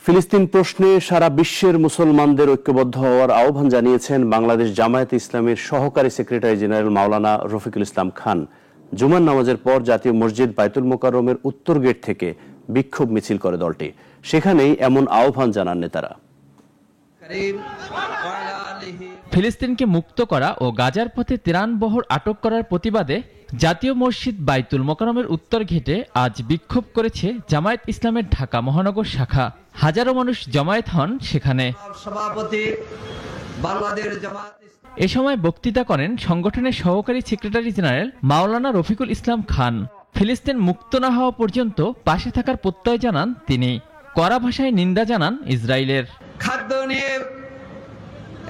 ফিলিস্তিন প্রশ্নে সারা বিশ্বের মুসলমানদের ঐক্যবদ্ধ হওয়ার আহ্বান জানিয়েছেন বাংলাদেশ জামায়াতে ইসলামীর সহকারী সেক্রেটারি জেনারেল মাওলানা রফিকুল ইসলাম খান। জুমার নামাজের পর জাতীয় মসজিদ বাইতুল মোকাররমের উত্তর গেট থেকে বিক্ষোভ মিছিল করে দলটি। সেখানেই এমন আহ্বান জানান নেতারা। ফিলিস্তিনকে মুক্ত করা ও গাজার পথে ত্রাণবহর আটক করার প্রতিবাদে জাতীয় মসজিদ বাইতুল মোকাররমের উত্তর গেটে আজ বিক্ষোভ করেছে জামায়াত ইসলামের ঢাকা মহানগর শাখা। হাজারো মানুষ জমায়েত হন সেখানে। এ সময় বক্তৃতা করেন সংগঠনের সহকারী সেক্রেটারি জেনারেল মাওলানা রফিকুল ইসলাম খান। ফিলিস্তিন মুক্ত না হওয়া পর্যন্ত পাশে থাকার প্রত্যয় জানান তিনি। কড়া ভাষায় নিন্দা জানান ইসরায়েলের। খাদ্য নিয়ে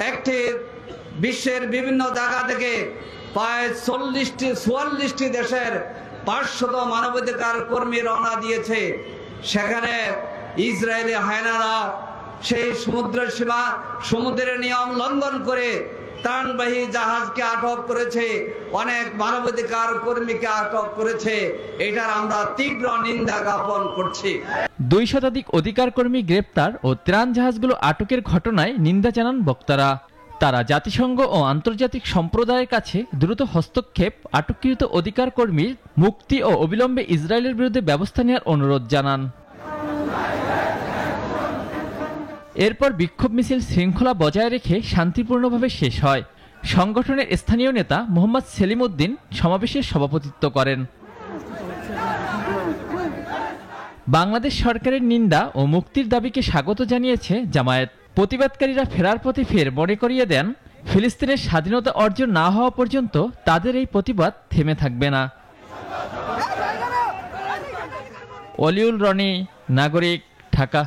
একটি বিশ্বের বিভিন্ন জায়গা থেকে প্রায় 44টি দেশের 500 মানবাধিকার কর্মী রওনা দিয়েছে। সেখানে ইসরায়েলি হায়নারা সেই সমুদ্রের নিয়ম লঙ্ঘন করে ত্রাণবাহী জাহাজকে আটক করেছে, অনেক মানবাধিকার কর্মীকে আটক করেছে। এটার আমরা তীব্র নিন্দা জ্ঞাপন করছি। 2 শতাধিক অধিকার কর্মী গ্রেপ্তার ও ত্রাণ জাহাজগুলো আটকের ঘটনায় নিন্দা জানান বক্তারা। তারা জাতিসংঘ ও আন্তর্জাতিক সম্প্রদায়ের কাছে দ্রুত হস্তক্ষেপ, আটককৃত অধিকার কর্মীর মুক্তি ও অবিলম্বে ইসরায়েলের বিরুদ্ধে ব্যবস্থা নেওয়ার অনুরোধ জানান। এরপর বিক্ষোভ মিছিল শৃঙ্খলা বজায় রেখে শান্তিপূর্ণভাবে শেষ হয়। সংগঠনের স্থানীয় নেতা মোহাম্মদ সেলিম উদ্দিন সমাবেশের সভাপতিত্ব করেন। বাংলাদেশ সরকারের নিন্দা ও মুক্তির দাবিকে স্বাগত জানিয়েছে জামায়াত। প্রতিবাদকারীরা ফেরার পথে ফের মনে করিয়ে দেন, ফিলিস্তিনের স্বাধীনতা অর্জন না হওয়া পর্যন্ত তাদের এই প্রতিবাদ থেমে থাকবে না। অলিউল রনি, নাগরিক, ঢাকা।